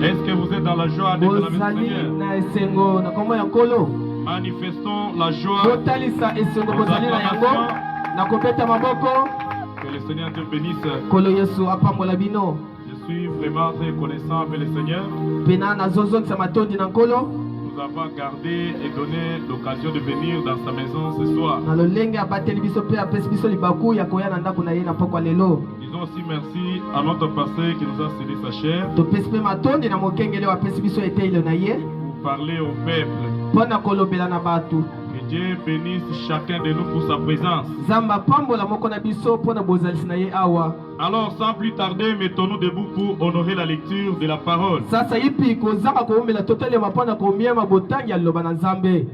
Est-ce que vous êtes dans la joie d'être dans la Seigneur? Manifestons la joie. Que le Seigneur te bénisse. Je suis vraiment très reconnaissant avec le Seigneur. Nous avons gardé et donné l'occasion de venir dans sa maison ce soir. Disons aussi merci à notre pasteur qui nous a cédé sa chair pour parler au peuple. Que Dieu bénisse chacun de nous pour sa présence. Alors, sans plus tarder, mettons-nous debout pour honorer la lecture de la parole.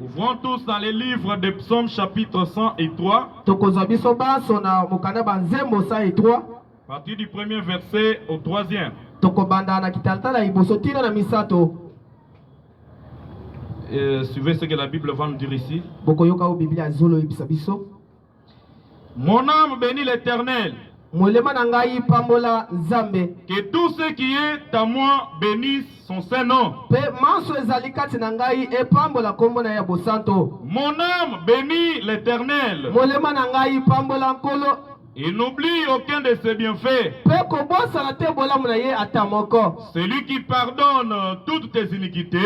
Ouvrons tous dans les livres des psaumes chapitre 103. À partir du premier verset au troisième. Suivez ce que la Bible va nous dire ici. Mon âme bénit l'Éternel. Que tout ce qui est à moi bénisse son saint nom. Mon âme bénit l'Éternel. Il n'oublie aucun de ses bienfaits. Celui qui pardonne toutes tes iniquités,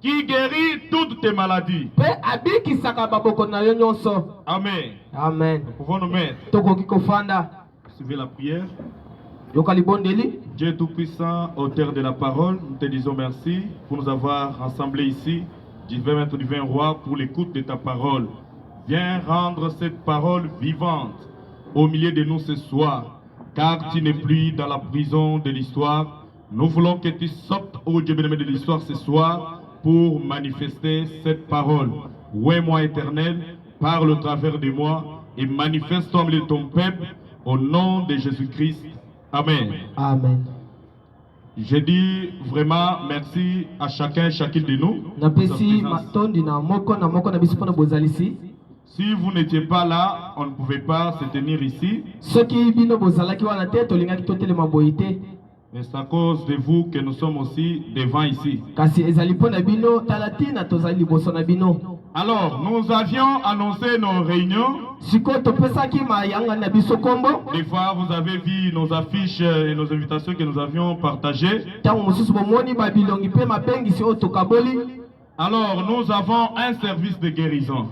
qui guérit toutes tes maladies. Amen. Amen. Nous pouvons nous mettre. Suivez la prière. Dieu Tout-Puissant, auteur de la parole, nous te disons merci pour nous avoir rassemblés ici. Divin Maître, Divin Roi, pour l'écoute de ta parole. Viens rendre cette parole vivante au milieu de nous ce soir, car tu n'es plus dans la prison de l'histoire. Nous voulons que tu sortes, ô Dieu bien-aimé, de l'histoire ce soir pour manifester cette parole. Ouais, moi éternel, parle au travers de moi et manifeste-toi au milieu de ton peuple au nom de Jésus-Christ. Amen. Amen. Je dis vraiment merci à chacun et chacune de nous. Si vous n'étiez pas là, on ne pouvait pas se tenir ici. Mais c'est à cause de vous que nous sommes aussi devant ici. Alors, nous avions annoncé nos réunions. Des fois, vous avez vu nos affiches et nos invitations que nous avions partagées. Alors, nous avons un service de guérison.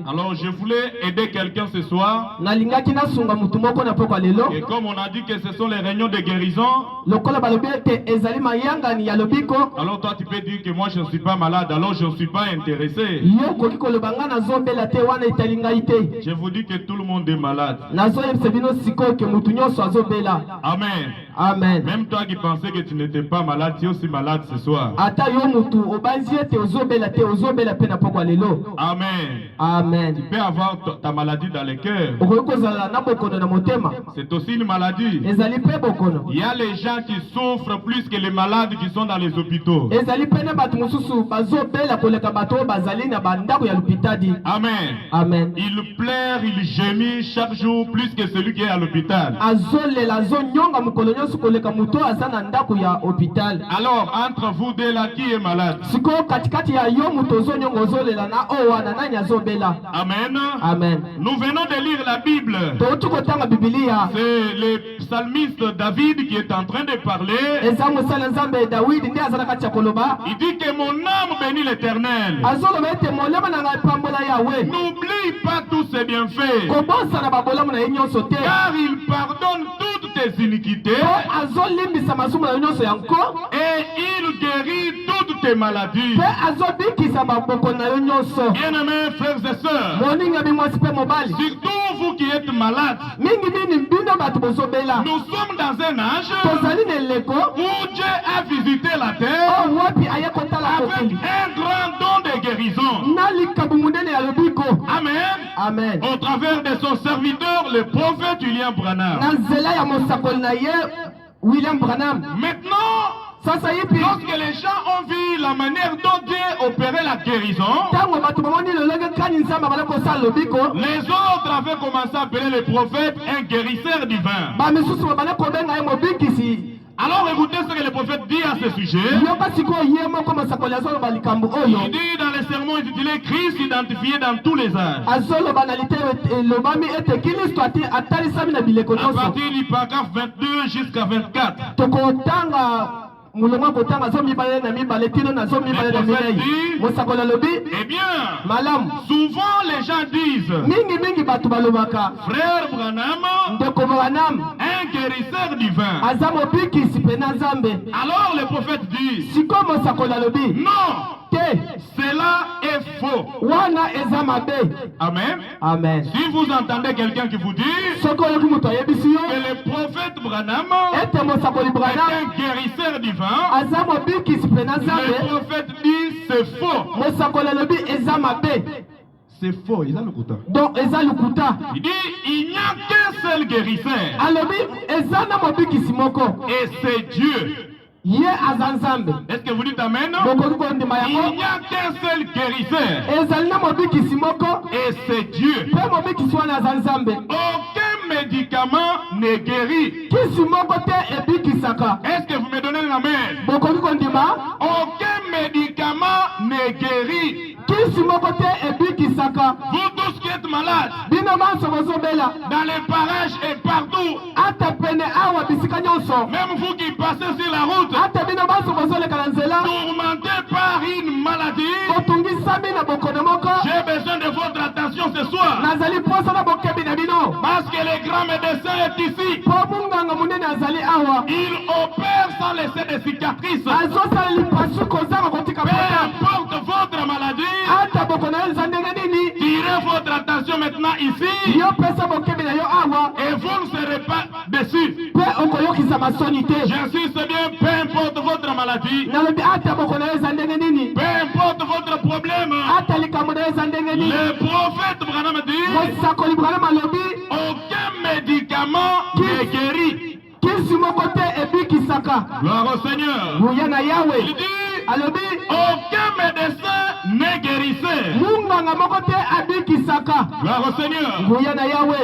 Alors, je voulais aider quelqu'un ce soir. Et comme on a dit que ce sont les réunions de guérison, alors toi tu peux dire que moi je ne suis pas malade, alors je ne suis pas intéressé. Je vous dis que tout le monde est malade. Amen. Amen. Même toi qui pensais que tu n'étais pas malade, tu es aussi malade ce soir. Amen. Amen. Tu peux avoir ta maladie dans le cœur. C'est aussi une maladie. Il y a les gens qui souffrent plus que les malades qui sont dans les hôpitaux. Amen. Amen. Il pleure, il gémit chaque jour plus que celui qui est à l'hôpital. Alors, entre vous deux là, qui est malade? Amen. Amen. Nous venons de lire la Bible. C'est le psalmiste David qui est en train de parler. Il dit que mon âme bénit l'Éternel. N'oublie pas tous ses bienfaits, car il pardonne toutes tes iniquités et il guérit toutes tes maladies. Bien-aimés frères et sœurs, surtout vous qui êtes malades, nous sommes dans un âge où Dieu a visité la terre avec un grand don de guérison. Amen. Amen. Au travers de son serviteur, le prophète William Branham. William Branham. Maintenant, Lorsque les gens ont vu la manière dont Dieu opérait la guérison, les autres avaient commencé à appeler le prophète un guérisseur divin. Alors écoutez ce que le prophète dit à ce sujet. Il dit dans les sermons intitulés Christ identifié dans tous les âges. À partir du paragraphe 22 jusqu'à 24. Eh bien, souvent les gens disent Frère Branham, un guérisseur divin. Alors le prophète dit non, cela est faux. Amen. Amen. Si vous entendez quelqu'un qui vous dit que le prophète Branham est un guérisseur divin, le prophète dit c'est faux. C'est faux, il dit il n'y a qu'un seul guérisseur. Et c'est Dieu. Est-ce que vous dites amen? Il n'y a qu'un seul guérisseur. Et c'est Dieu. Aucun médicament ne guérit. Est-ce que vous me donnez l'amen? Aucun médicament ne guérit. Vous tous qui êtes malades, dans les parages et partout, même vous qui passez sur la route, tourmentés par une maladie, j'ai besoin de votre attention ce soir. Parce que le grand médecin est ici. Il opère sans laisser de cicatrices. Peu importe votre maladie, tirez votre attention maintenant ici et vous ne serez pas déçus. J'insiste bien, peu importe votre maladie, peu importe votre problème, le prophète Branham dit aucun médicament ne guérit. Gloire au Seigneur. Il dit aucun médecin n'est guérisseur. Gloire au Seigneur.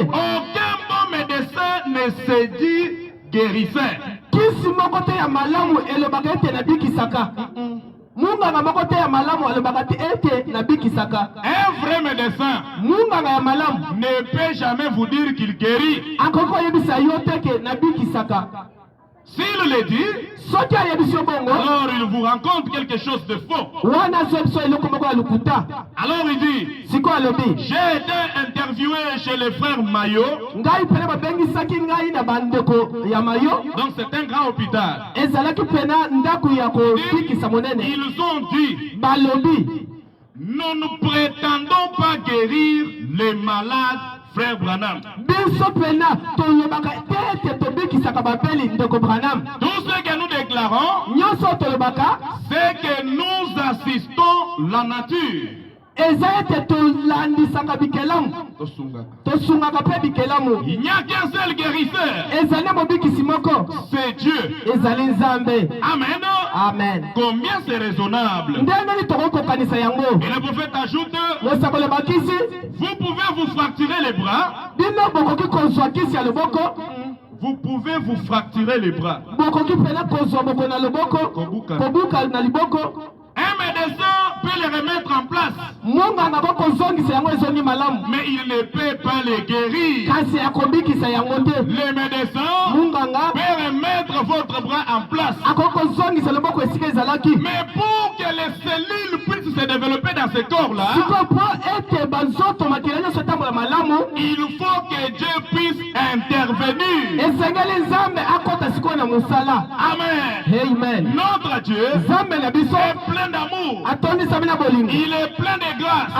Aucun bon médecin ne se dit guérisseur. Un vrai médecin ne peut jamais vous dire qu'il guérit. S'il le dit, alors il vous raconte quelque chose de faux. Alors il dit, j'ai été interviewé chez le frère Mayo. Donc c'est un grand hôpital. Ils ont dit, nous ne prétendons pas guérir les malades, frère Branham. Tout ce que nous déclarons, c'est que nous assistons la nature. Il n'y a qu'un seul guérisseur. C'est Dieu. Amen. Amen. Combien c'est raisonnable? Et le prophète ajoute, vous pouvez vous fracturer les bras. Vous pouvez vous fracturer les bras. Un médecin peut les remettre en place, mais il ne peut pas les guérir. Le médecin peut remettre votre bras en place, mais pour que les cellules puissent se développer dans ce corps-là, il faut que Dieu puisse intervenir. Amen. Notre Dieu est plein d'amour. Il est plein de grâce.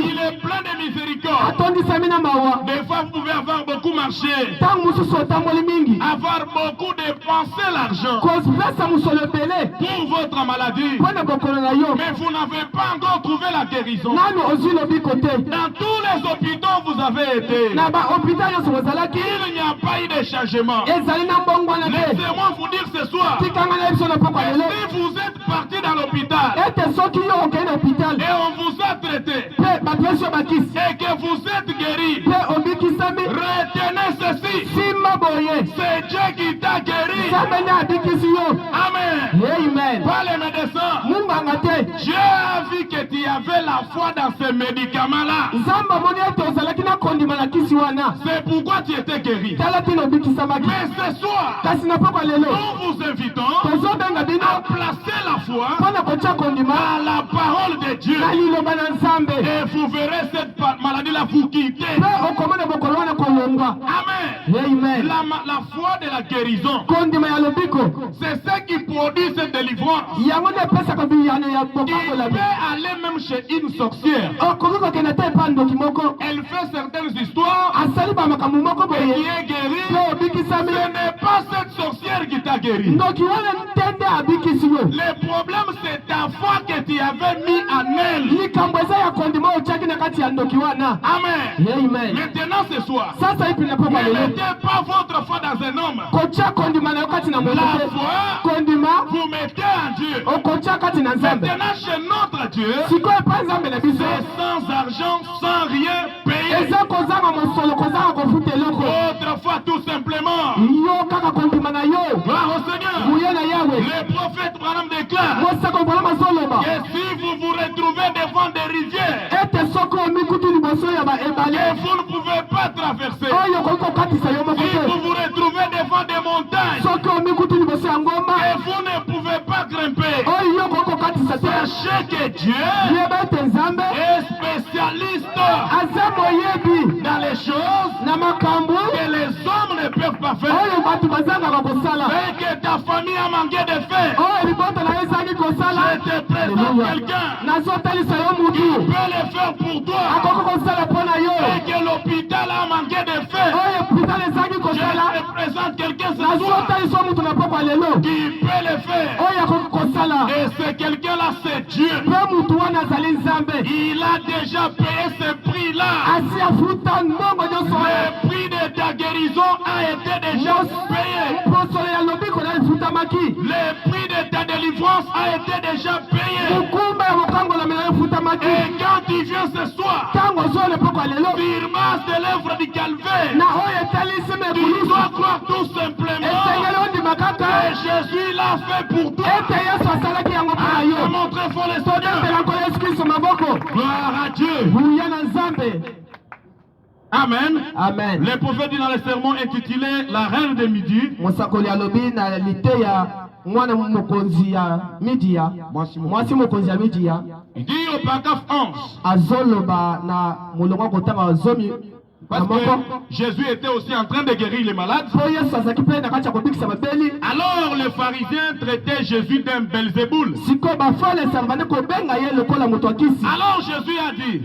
Il est plein de miséricorde. Des fois, vous pouvez avoir beaucoup marché, avoir beaucoup dépensé l'argent pour votre maladie, mais vous n'avez pas encore trouvé la guérison. Dans tous les hôpitaux vous avez été, il n'y a pas eu de changement. Laissez-moi vous dire ce soir, si vous êtes parti dans l'hôpital et on vous a traité et que vous êtes guéri, retenez ceci, c'est Dieu qui t'a guéri. Amen. Pas les médecins. Dieu a vu que tu avais la foi dans ces médicaments-là. C'est pourquoi tu étais guéri. Mais ce soir, nous vous invitons à placer la foi à la parole de Dieu. Et vous verrez cette maladie-là vous quitter. Amen. La foi de la guérison, c'est ce qui produit cette délivrance. Il peut aller même chez une sorcière. Elle fait certaines histoires et qui est guérie. Ce n'est pas cette sorcière qui t'a guéri. Le problème, c'est ta foi que tu avais mis en elle. Amen. Maintenant ce soir, ne mettez pas votre foi dans un homme. La foi, vous mettez en Dieu. Maintenant chez notre Dieu, c'est sans argent, sans rien payer. Autrefois tout simplement, gloire au Seigneur, le prophète Branham déclare que si vous vous retrouvez devant des rivières et vous ne pouvez pas traverser, si vous vous retrouvez devant des montagnes et vous ne pouvez pas grimper, sachez que Dieu est spécialiste dans les choses que les hommes ne peuvent pas faire. Et que ta famille a manqué de faire, je te présente quelqu'un qui peut le faire pour toi. Et que l'hôpital a manqué de faire, je te présente quelqu'un ce soir qui peut le faire. Et ce quelqu'un-là, c'est Dieu. Il a déjà payé ce prix-là. Le prix de ta guérison a été déjà payé. Le prix de ta délivrance a été déjà payé. Et quand tu viens ce soir, firmage de l'œuvre du calvaire, tu dois croire tout simplement que Jésus l'a fait pour toi. Montrez fort les Seigneur. Gloire à Dieu. Amen. Amen. Le prophète dit dans le sermon intitulé La Reine de Midi, il dit au paragraphe 11, parce que Jésus était aussi en train de guérir les malades. Alors les pharisiens traitaient Jésus d'un Belzéboul. Alors Jésus a dit,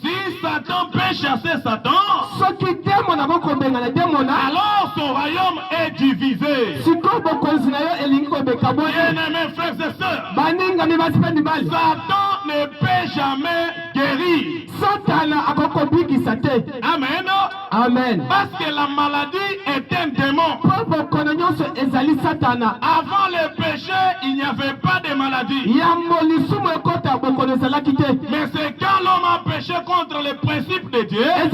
si Satan peut chasser Satan, alors son royaume est divisé. Bien-aimés frères et sœurs, Satan ne peut jamais guérir. Amen. Parce que la maladie est un démon. Avant le péché, il n'y avait pas de maladie. Mais c'est quand l'homme a péché contre les principes de Dieu, il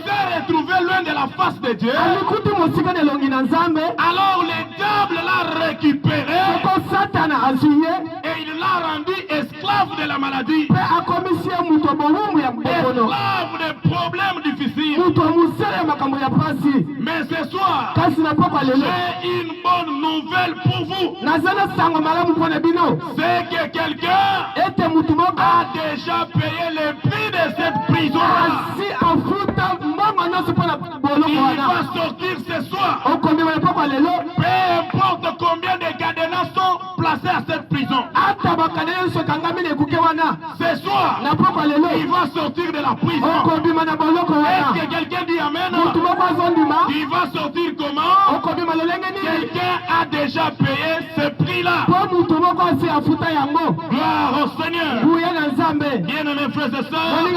s'est retrouvé loin de la face de Dieu. Alors le diable l'a récupéré et il l'a rendu esclave de la maladie. Esclave des problèmes difficiles. Mais ce soir, j'ai une bonne nouvelle pour vous. C'est que quelqu'un a déjà payé le prix de cette prison. Il va sortir ce soir. Peu importe combien de cadenas sont placés à cette prison. Ce soir, il va sortir de la prison. Est-ce que quelqu'un dit Amen? Il va sortir comment? Quelqu'un a déjà payé ce prix-là. Gloire au Seigneur. Bien-aimés frères et sœurs, nous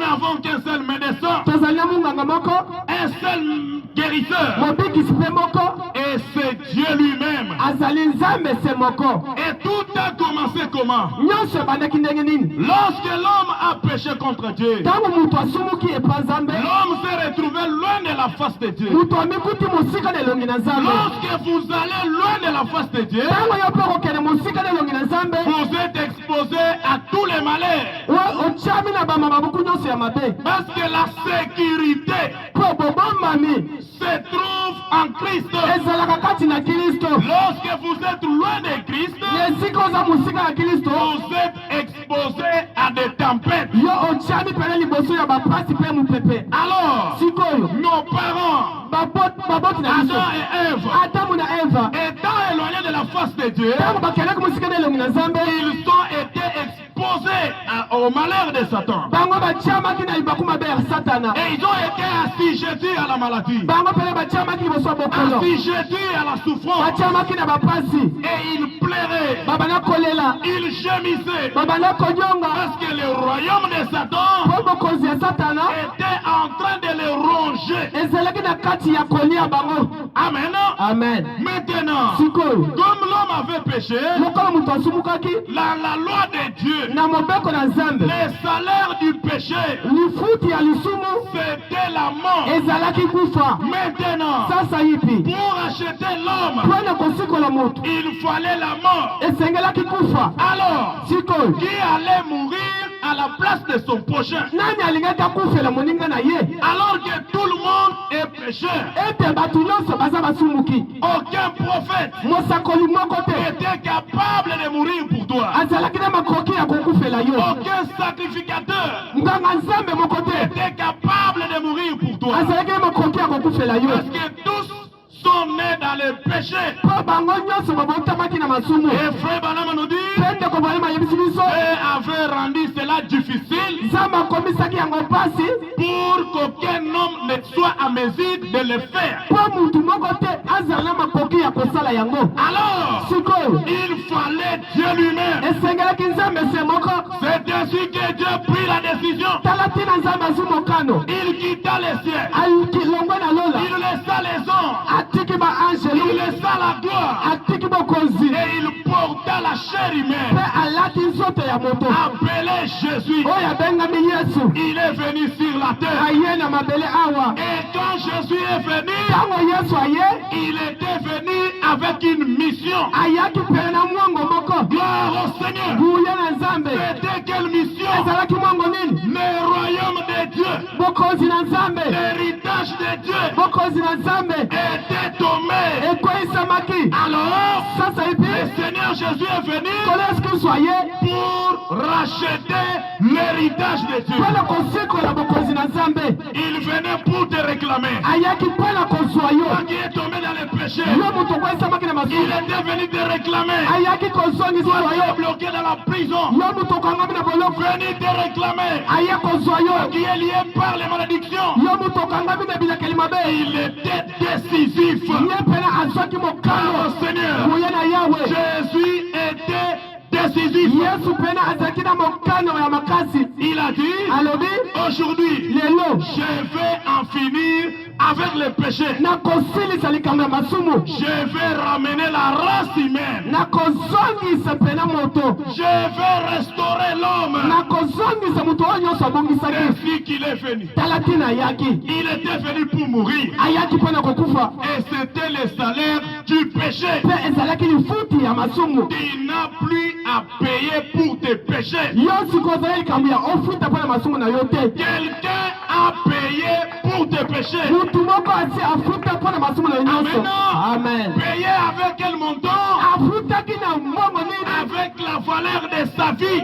n'avons qu'un seul médecin, un seul guérisseur, et c'est Dieu lui-même. Et tout a commencé comment? Lorsque l'homme a péché contre Dieu, l'homme s'est retrouvé loin de la face de Dieu. Lorsque vous allez loin de la face de Dieu, vous êtes exposé à tous les malheurs. Parce que la sécurité se trouve en Christ. Lorsque vous êtes loin de Christ, vous êtes exposé à des tempêtes. Alors, nos parents, Adam et Ève, étant éloignés de la face de Dieu, ils ont été exposés au malheur de Satan. Et ils ont été assujettis à la maladie, assujettis à la souffrance. Et ils pleuraient, ils gémissaient, parce que le royaume de Satan était en train de les ronger. Amen. Amen. Maintenant, comme l'homme avait péché, la loi de Dieu, le salaire du péché, c'était la mort. Maintenant, pour acheter l'homme, il fallait la mort. Alors, qui allait mourir à la place de son prochain? Alors que tout le monde est pécheur. Aucun prophète était capable de mourir pour toi. Aucun sacrificateur était capable de mourir pour toi. Parce que tous sont nés dans le péché. Et frère Branham nous dit, Dieu avait rendu cela difficile pour qu'aucun homme ne soit à mesure de le faire. Alors, il fallait Dieu lui-même. C'est ainsi que Dieu prit la décision. Il quitta les cieux. Il laissa les anges. Il laissa la gloire. Et il porta la chair humaine. Appelé Jésus. Il est venu sur la terre. Et quand Jésus est venu, il était venu avec une mission. Gloire au Seigneur. C'était quelle mission? Le royaume de Dieu, l'héritage de Dieu était tombé. Alors, le Seigneur Jésus est venu pour racheter l'héritage de Dieu. Il venait pour te réclamer. Toi qui es tombé dans le péché, il était venu te réclamer. Toi qui es bloqué dans la prison, venu te réclamer. Toi qui est lié par les malédictions, il était décisif. Oh Seigneur, Jésus était décisif. Il a dit, aujourd'hui, je vais en finir avec le péché. Je vais ramener la race humaine. Je vais restaurer l'homme. Ainsi qu'il est venu. Il était venu pour mourir. Et c'était le salaire du péché. Il n'a plus à payer pour tes péchés. Quelqu'un a payé pour tes péchés. Amen. Payer avec quel montant? Avec la valeur de sa vie.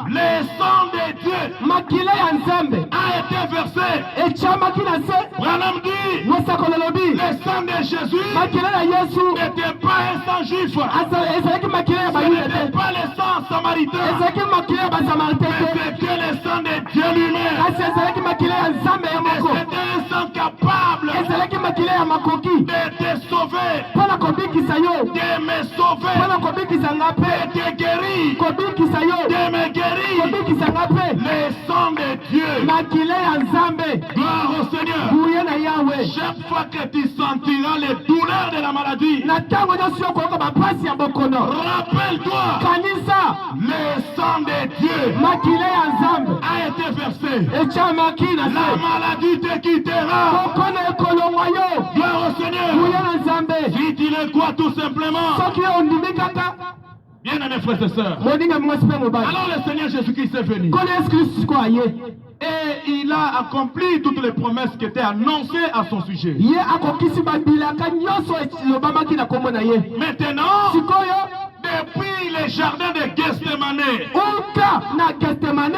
Le sang de Dieu a été versé. Branham dit, le sang de Jésus n'était pas un sang juif. Ce n'était pas le sang samaritain. Mais c'était le sang de Dieu lui-même. C'était un sang capable ya makoki de te sauver, pona kobikisa yo de me sauver, pona kobikisa ngape de te guérir, kobikisa yo de me guérir. kobikisa ngape Le sang de Dieu. makile ya nzambe Gloire au Seigneur. buye na yawe Chaque fois que tu sentiras les douleurs de la maladie, na ntango nyonso yo koyoka bapasi ya bokono rappelle-toi, kanisa le sang de Dieu makile ya nzambe a été versé. echamaki na La se maladie te quittera. bokono ekolongwa yo Gloire au Seigneur. buye na nzambe Si tu le crois tout simplement, soki ondimi kaka bien aimés frères et sœurs, moninga mwasi mpe mobali alors le Seigneur Jésus-Christ est venu. kono yesu kristu siko aye Et il a accompli toutes les promesses qui étaient annoncées à son sujet. ye akokisi babilaka nyonso elobamaki na kombo na ye Maintenant, sikoyo depuis les jardins de Gethsemane, uta na Getsemane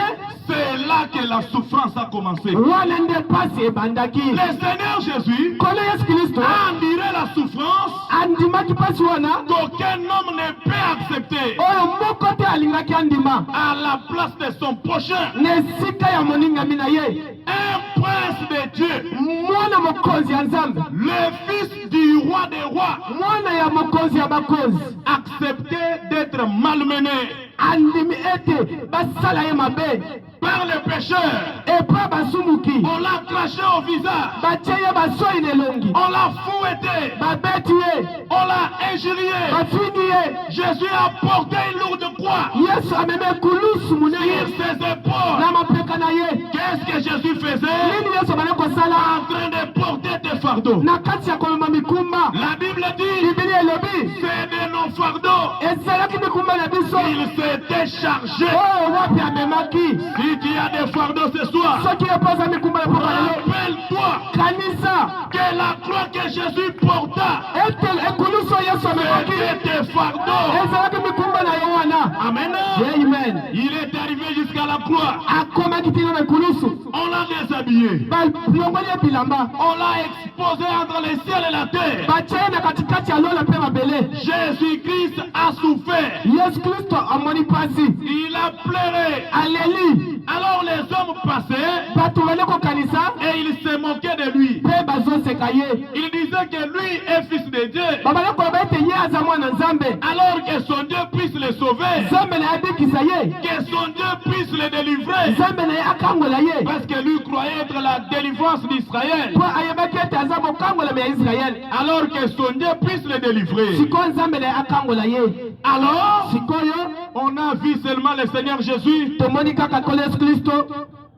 c'est là que la souffrance a commencé. wana nde pasi ebandaki Le Seigneur Jésus kono yesu kristo a enduré la souffrance andimaki pasi wana qu'aucun homme ne peut accepter oyo moko te alingaki andima à la place de son prochain. na esika ya moningami na ye Un prince de Dieu, mwana mokonzi ya nzambe le fils du roi des rois, mwana ya mokonzi ya bakonzi acceptait d'être malmené andimi ete basala ye mabe par les pécheurs. epa basumuki On l'a craché au visage, batie ye basoi na elongi on l'a fouetté, babeti ye on l'a injurié. bafingi ye Jésus a porté une lourde croix yesu ameme kulusu sur monene ses épaules. na mapeka na ye Qu'est-ce que Jésus faisait? nini yesu abali kosala En train de porter des fardeaux. na kati ya komema mikumba La Bible dit, bibili elobi c'est de nos fardeaux. ezalaki mikumba na biso Il s'était chargé. oyo wapi amemaki Si tu as des fardeaux ce soir, soki epoza mikumba na poka lelo rappelle-toi kanisa que la croix que Jésus porta, ete ekulusu oyo yesu amemaki c'était des fardeaux. ezalaki mikumba na ye wana Amen. amen Il est arrivé jusqu'à la croix. akomaki tina na ekulusu On l'a déshabillé. balongoli ye bilamba On l'a exposé entre le ciel et la terre. batie ye na katikati ya lola mpe mabele Jésus-Christ a souffert. yesu kristo amoni pasi Il a pleuré. aleli Alors les hommes passaient bato bali kokanisa et ils se moquaient de lui. mpe bazoseka ye Ils disaient que lui est fils de Dieu. babali koloba ete ye aza mwana nzambe Alors que son Dieu puisse le sauver. nzambe na ye abikisa ye Que son Dieu puisse le délivrer. nzambe na ye akangola ye Parce que lui croyait être la délivrance d'Israël. mpo ayebaki ete aza mokangolami ya israele Alors que son Dieu puisse le délivrer. sikoyo nzambe na ye akangola ye Alors, sikoyo on a vu seulement le Seigneur Jésus tomoni kaka kolo yesu kristo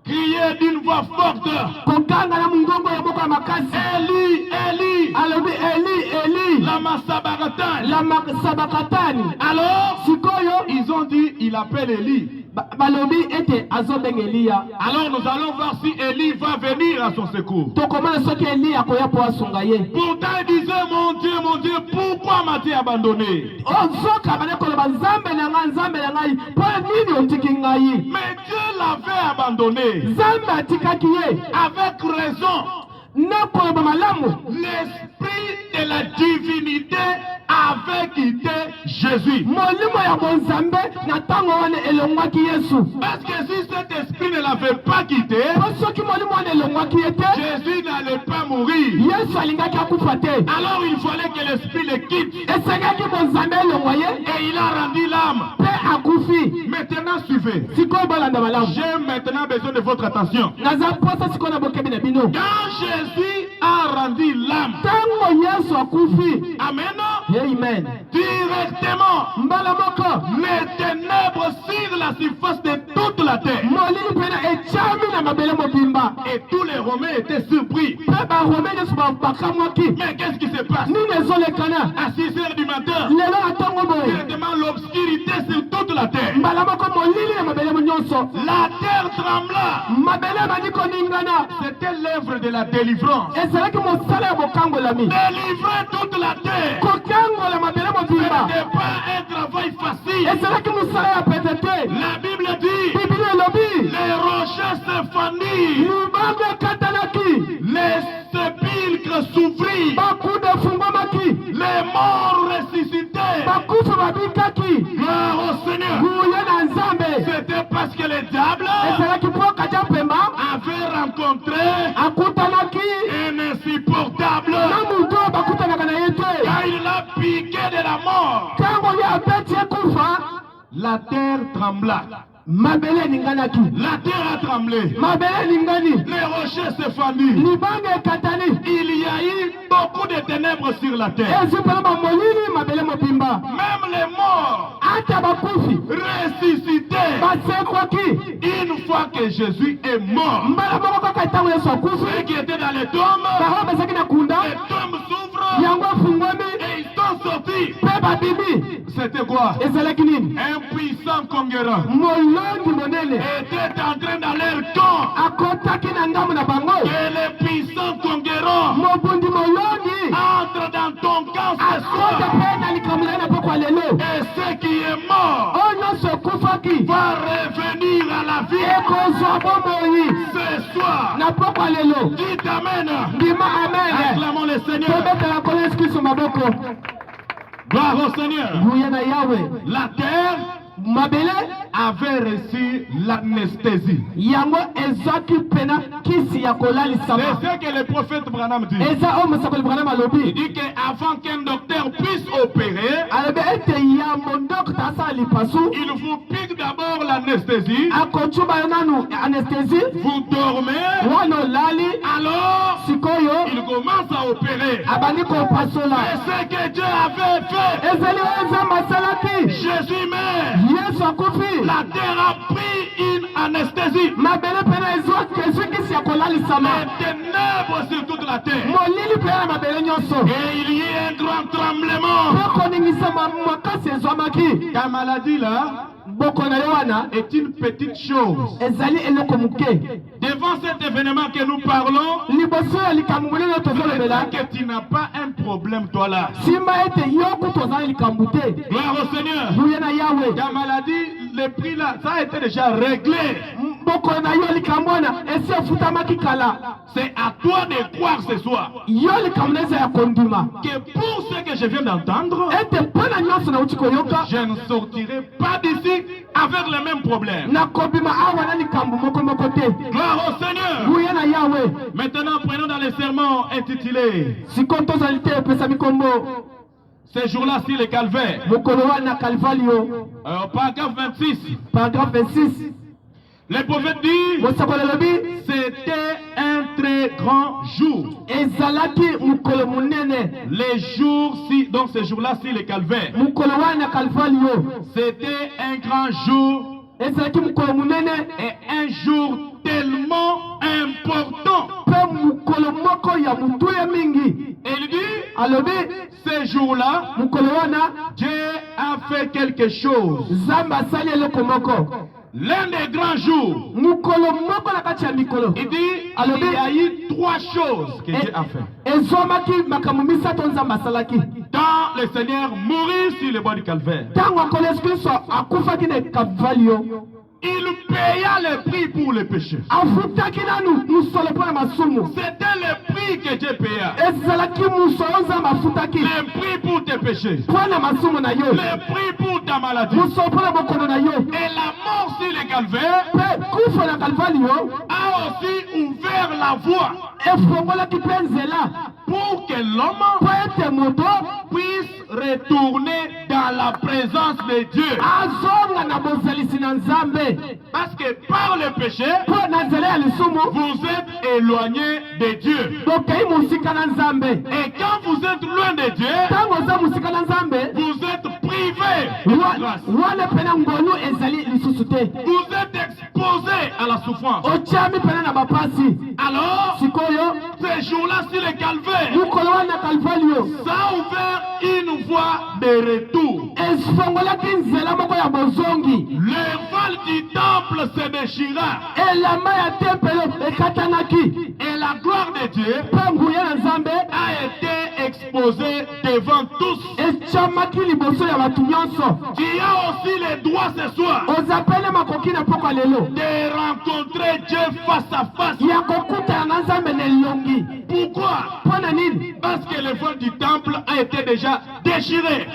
crier d'une voix forte. kokanga na mongongo ya moko ya makasi Eli, Eli, alobi eli lama sabachthani. lama sabakatani Alors, sikoyo ils ont dit, il appelle Eli. balobi ete azobenga eliya Alors nous allons voir si Eli va venir à son secours. tokomona soki eliya akoya mpo asunga ye Pourtant il disait, mon Dieu, pourquoi m'as-tu abandonné? ozoka bale koloba nzambe na ngai mpo nini otiki ngai Mais Dieu l'avait abandonné. nzambe atikaki ye Avec raison. na koloba malamu L'esprit de la divinité avait quitté Jésus. molimo ya bonzambe na ntango wana elongwaki yesu Parce que si cet esprit ne l'avait pas quitté, mpo soki molimo wana elongwaki ye te Jésus n'allait pas mourir. yesu alingaki akufa te Alors il fallait que l'esprit le quitte. esengaki bonzambe elongwa ye Et il a rendu l'âme. mpe akufi Maintenant suivez. sikoyo bolanda malamu J'ai maintenant besoin de votre attention. naza mposa sikoyo na bokebi na bino Quand Jésus a rendu l'âme, ntango yesu akufi amen, amen directement, mbala moko les ténèbres sur la surface de toute la terre. molili mpena etiami na mabele mobimba Et tous les Romains étaient surpris. mpe barome nyonso bakamwaki Mais qu'est-ce qui se passe? nini ezolekana À 6 heures du matin, lelo na ntongo boye directement l'obscurité sur toute la terre. mbala moko molili na mabele nyonso La terre trembla. mabele ebandi koningana C'était l'œuvre de la délivrance. ezalaki mosala ya bokangolami Délivrer toute la terre. kokangola mabele Ce mobimba n'était pas un travail facile. ezalaki mosala ya pete te La Bible dit, bibili elobi les rochers se fendirent, libango ekatanaki les sépulcres s'ouvrirent, bakuda efungwamaki les morts ressuscités. bakufa babikaki Gloire au Seigneur. buye na nzambe C'était parce que le diable ezalaki mpo kaja mpemba avait rencontré un insupportable. Car il l'a piqué de la mort. La terre trembla. La terre a tremblé. Les rochers se fendurent. Il y a eu beaucoup de ténèbres sur la terre. Même les morts ressuscités. Une fois que Jésus est mort, ceux qui étaient dans les tombes s'ouvrent et ils sont sortis. C'était quoi? Un puissant conquérant était en train d'aller au camp. Et les puissants conquérants entrent dans ton camp ce soir. Et ce qui est mort va revenir à la vie ce soir. Dites Amen. Acclamons le Seigneur. Gloire au Seigneur. La terre avait reçu l'anesthésie. C'est ce que le prophète Branham dit. Il dit qu'avant qu'un docteur puisse opérer, il vous pique d'abord l'anesthésie. Vous dormez, alors il commence à opérer. C'est ce que Dieu avait fait. Jésus meurt. La terre a pris une anesthésie. Les ténèbres sur toute la terre. Et il y a un grand tremblement. La maladie là est une petite chose. Devant cet événement que nous parlons, que tu n'as pas un problème toi là. Gloire au Seigneur. La maladie, le prix là, ça a été déjà réglé. C'est à toi de croire ce soir que pour ce que je viens d'entendre, je ne sortirai pas d'ici avec le même problème. Gloire au Seigneur. Maintenant, prenons dans les sermons intitulés ces jours-là sur le calvaire. Paragraphe 26. Le prophète dit, c'était un très grand jour. Les jours, donc ces jours-là sur le calvaire. C'était un grand jour. Et un jour tellement important. Et il dit, ce jour-là, Dieu a fait quelque chose. L'un des grands jours. Il dit, il y a eu trois choses que Dieu a fait. Quand le Seigneur mourit sur le bois du calvaire, il paya le prix pour le péché. C'était le prix que Dieu paya. Le prix pour tes péchés. Le prix pour ta maladie. Et la mort sur le calvaire a aussi ouvert la voie pour que l'homme puisse retourner dans la présence de Dieu. Parce que par le péché, vous êtes éloigné de Dieu. Et quand vous êtes loin de Dieu, vous êtes privé de la grâce. Vous êtes exposé à la souffrance. Alors, ces jours-là sur le calvaire, ça a ouvert une voie de retour. Le voile du temple se déchira. Et la gloire de Dieu a été exposée devant tous. Tu as aussi le droit ce soir de rencontrer Dieu face à face. Pourquoi? Parce que le voile du temple a été déjà déchiré.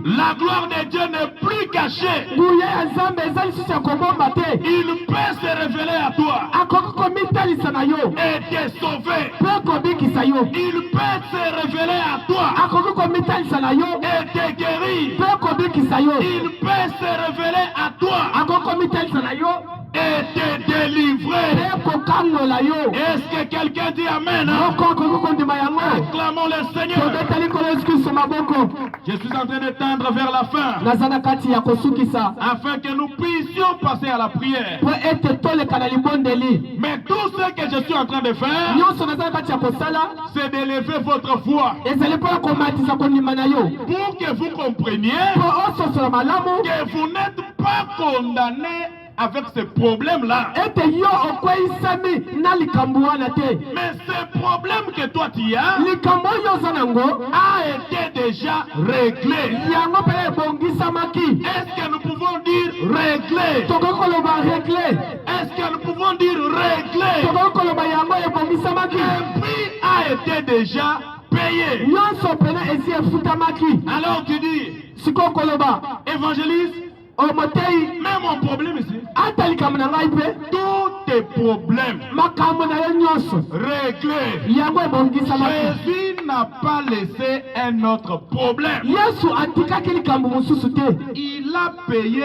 La gloire de Dieu n'est plus qu'à cacher. nguya ya nzambe eza lisusu ya kobomba te. Il peut se révéler à toi akoki komitalisa na yo et te sauver. mpe kobikisa yo. Il peut se révéler à toi akoki komitalisa na yo et te guérir. mpe kobikisa yo. Il peut se révéler à toi akoki komitalisa na yo et te délivrer. mpe kokangola yo. Est-ce que quelqu'un dit Amen? moko akoki kondima yango. Acclamons le Seigneur. tobeteli nkolo yesu kristo maboko. Je suis en train de tendre vers la fin naza na kati ya kosukisa afin que nous puissions passer à la prière. mpo ete toleka na libondeli. Mais tout ce que je suis en train de faire, nyonso naza na kati ya kosala c'est d'élever votre foi ezali mpo ya komatisa kondima na yo pour que vous compreniez mpo ososola malamu que vous n'êtes pas condamné avec ce problème-là. ete yo okweyisami na likambo wana te. Mais ce problème que toi tu as likambo oyo oza nango a été déjà réglé. yango mpela ebongisamaki. Est-ce que nous pouvons dire réglé? tokoki koloba regle. Est-ce que nous pouvons dire réglé? tokoki koloba yango ebongisamaki. Le prix a été déjà payé. nyonso mpena esi efutamaki. Alors tu dis, sikoyo koloba évangéliste, omotei mais mon problème ici, ata likambo na ngai mpe tous tes problèmes makambo na yo nyonso réglés. yango ebongisamaki. Jésus n'a pas laissé un autre problème. yesu atikaki likambo mosusu te. Il a payé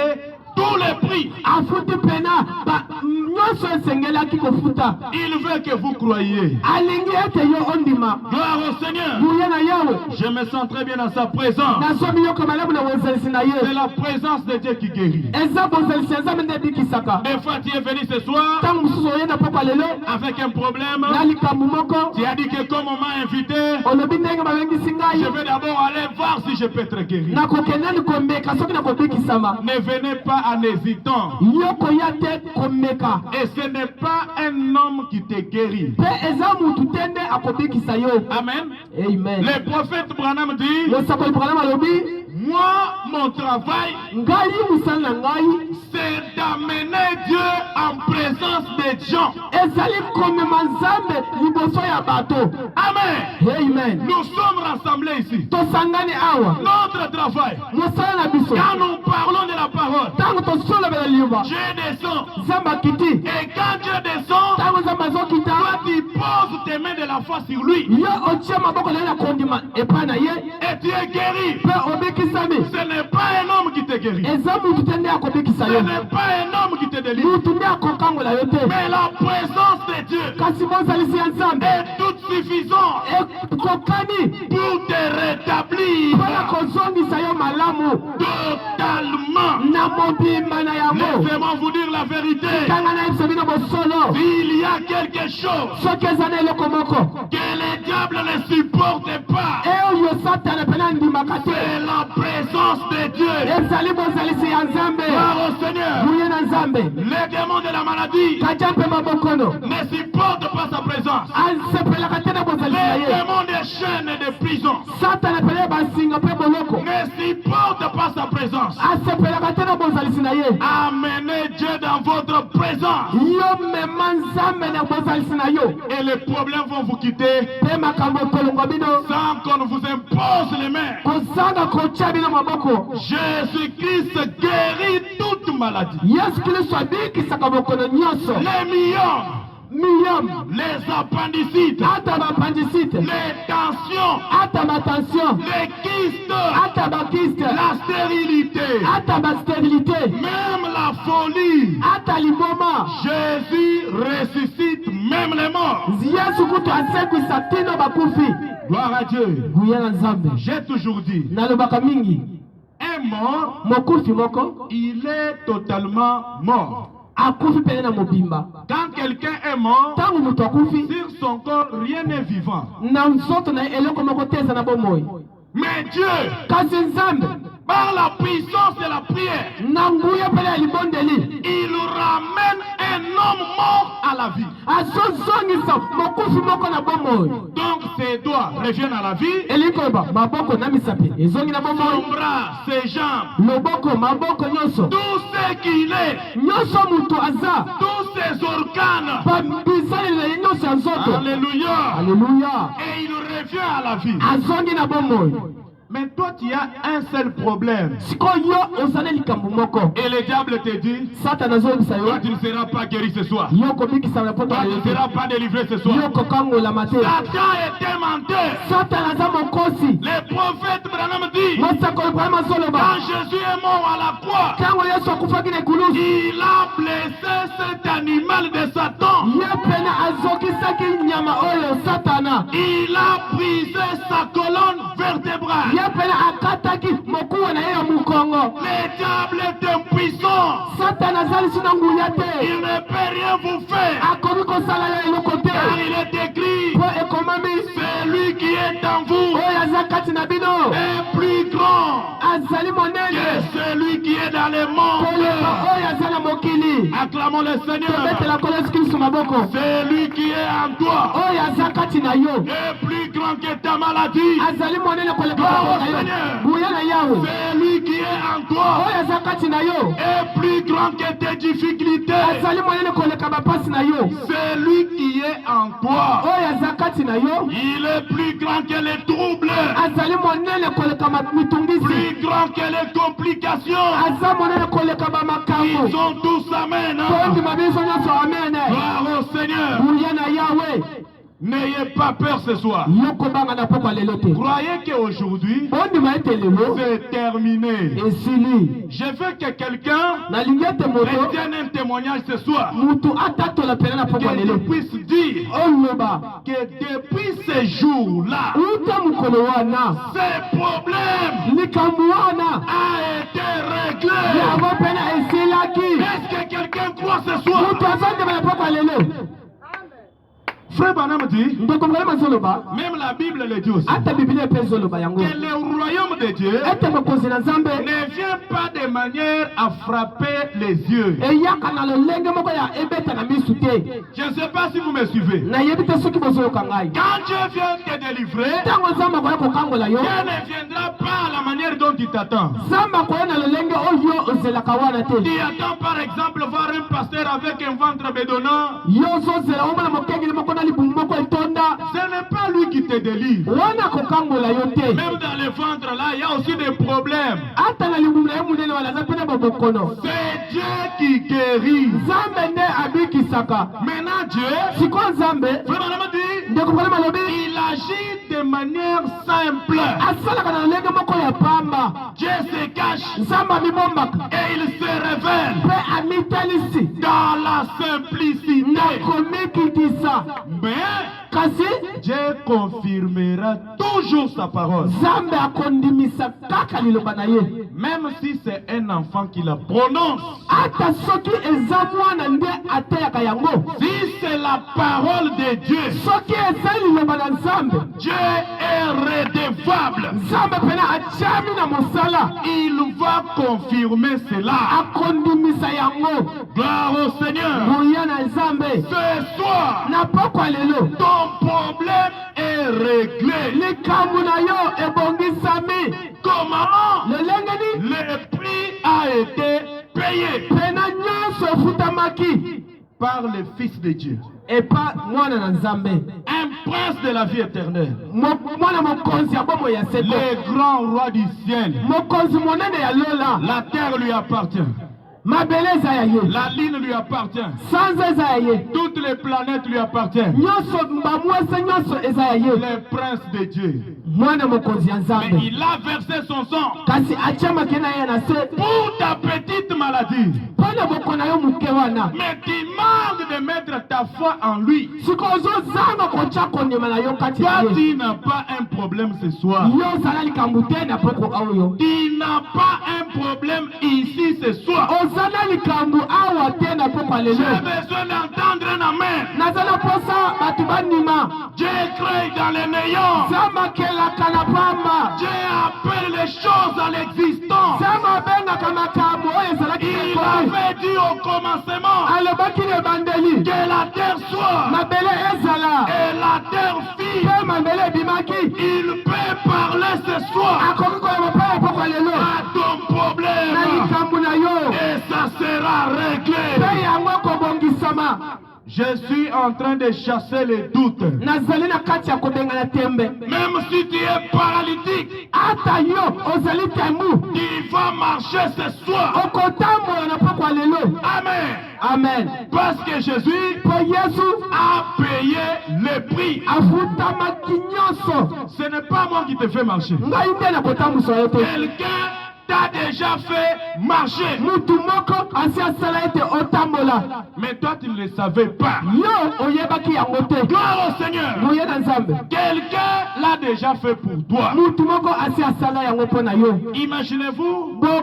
tous les prix. afuti pena nyonso esengelaki kofuta. Il veut que vous croyiez. alingi ete yo ondima. Gloire au Seigneur. nguya na yawe Je me sens très bien dans sa présence. nazomi yoko malamu na bozalisi na C'est ye. la présence de Dieu qui guérit. eza bozalisi ya nzambe nde ebikisaka. Des fois, tu es venu ce soir ntango mosusu oyenda pokwa lelo avec un problème. na likambo moko Tu as dit que comme on m'a invité, olobi ndenge babengisi je ngai vais d'abord aller voir si je peux être guéri. nakokendani komeka soki nakobikisama. Ne venez pas en hésitant. yo koya te komeka Et ce n'est pas un homme qui te guérit. mpe eza mutu te nde akobikisa yo. Amen. amen. Le prophète Branham dit, mosakoli branham alobi moi, mon travail, ngai mosala na ngai c'est d'amener Dieu en présence des gens. ezali komema nzambe liboso ya bato. Amen. amen. Nous sommes rassemblés ici. tosangani awa Notre travail, mosala na biso quand nous parlons de la parole, ntango tosolobela liloba Dieu descend. nzambe akiti. Et quand Dieu descend, ntango nzambe azokita toi tu poses tes mains de la foi sur lui. yo otie maboko na ye na kondima epai na ye Et tu es guéri. mpe obikisami. Ce n'est pas un homme qui te guérit. eza mutu te nde akobikisa Ce yo. n'est pas un homme qui te délivre. mutu nde akokangola yo te. Mais la présence de Dieu kasi bozalisi ya nzambe est toute suffisante ekokani pour te rétablir mpona kozongisa yo malamu totalement. na mobimba na yango. Laissez-moi vous dire la vérité. tanga na yebiso bino bosolo Il y a quelque chose soki eza na eloko moko que le diable ne supporte pas. oyo satana mpena andimaka te C'est la présence de Dieu. ezali bozalisi ya nzambe. Gloire au Seigneur. buye na nzambe Les démons de la maladie kaja mpe mabokono ne supportent pas sa présence. asepelaka te na bozalisi na Les ye. démons des chaînes et des prisons satana mpena ye basinga mpe boloko ne supportent pas sa présence. asepelaka te na bozalisi na ye. Amenez Dieu dans votre présence yo mema nzambe na bozalisi na yo et les problèmes vont vous quitter mpe makambo ekolongwa bino sans qu'on vous impose les mains. kozanga kotia bino maboko. Jésus-Christ guérit toute maladie. yesu kristo abikisaka bokono nyonso. Les millions, milium les appendicites, ata bapandisite les tensions, ata batension les kystes, ata bakiste la stérilité, ata basterilité même la folie. ata liboma. Jésus ressuscite même les morts. yesu kutu asekwisa tino bakufi. Gloire à Dieu. nguya na nzambe. J'ai toujours dit, nalobaka mingi un mort, mokufi moko il est totalement mort. akufi pene na mobimba. Quand quelqu'un est mort, ntango moto akufi sur son corps, rien n'est vivant. na nzoto na ye eloko moko te eza na bomoi. Mais Dieu, kasi nzambe par la puissance de la prière, na nguya pele ya libondeli il ramène un homme mort à la vie. azozongisa mokufi moko na bomoi. Donc ses doigts reviennent à la vie, elingi koyeba maboko na misapi ezongi na son bomoi. bras, ses jambes, loboko maboko nyonso tout ce qu'il est, nyonso mutu aza tous ses organes. babizaleli na ye nyonso ya nzoto. Alléluia. Alléluia. Et il revient à la vie. azongi na bomoi. Mais toi, tu as un seul problème. Et le diable te dit, toi, tu ne seras pas guéri ce soir. Toi, tu ne seras pas délivré ce soir. Satan était menteur. Les prophètes Branham dit, quand Jésus est mort à la croix, il a blessé cet animal de Satan. Il a brisé sa colonne vertébrale. Le diable est impuissant. Il ne peut rien vous faire. Car il est écrit, celui qui est en vous est plus grand que celui qui est dans les mondes. Acclamons le Seigneur. Celui qui est en toi est plus grand que ta maladie. Celui qui est en toi est plus grand que tes difficultés. Celui qui est en toi, il est plus grand que les troubles, plus grand que les complications. Ils sont tous amen. Gloire au Seigneur. N'ayez pas peur ce soir. Croyez qu'aujourd'hui, c'est terminé. Je veux que quelqu'un tienne un témoignage ce soir. Que tu puisses dire que depuis ce jour-là, ce problème a été réglé. Est-ce que quelqu'un croit ce soir? Frère Branham dit, même la Bible le dit aussi, que le royaume de Dieu ne vient pas de manière à frapper les yeux. Je ne sais pas si vous me suivez. Quand Dieu vient te délivrer, Dieu ne viendra pas à la manière dont tu t'attends. Tu attends par exemple voir un pasteur avec un ventre bédonnant. Ce n'est pas lui qui te délivre. Même dans le ventre là, il y a aussi des problèmes. C'est Dieu qui guérit. Maintenant Dieu, il agit de manière simple. Dieu se cache et il se révèle dans la simplicité. Mais Dieu confirmera toujours sa parole. Même si c'est un enfant qui la prononce. Si c'est la parole de Dieu, Dieu est redevable. Il va confirmer cela. Gloire au Seigneur. Ce soir, ton problème est réglé. Comment? Le prix a été payé par le Fils de Dieu. Et pas un prince de la vie éternelle. Le grand roi du ciel. La terre lui appartient. La ligne lui appartient. Toutes les planètes lui appartiennent. Le prince de Dieu. Mais il a versé son sang pour ta petite maladie. Mais tu manques de mettre ta foi en lui. Toi, tu n'as pas un problème ce soir. Tu n'as pas un problème ici ce soir. J'ai besoin d'entendre un amen. Dieu crée dans les néants. Dieu appelle les choses à l'existence. Il avait dit au commencement que la terre soit et la terre fit. Il peut parler ce soir à ton problème et ça sera réglé. Je suis en train de chasser les doutes. nazali na kati ya kobengana tembe. Même si tu es paralytique, Ata yo ozali temu, tu vas marcher ce soir. okotambola na pokwa lelo. Amen. Amen. Parce que Jésus Po Yesu a payé le prix. afutamaki nyonso. Ce n'est pas moi qui te fais marcher. Ngai nde nakotambusa yo te. Quelqu'un t'a déjà fait marcher. Mutu moko asi asala ete otambola. Mais toi, tu ne le savais pas. Yo oyebaki yango te. Gloire au Seigneur. Moye na Nzambe. Quelqu'un l'a déjà fait pour toi. Mutu moko asi asala yango mpo na yo. Imaginez-vous,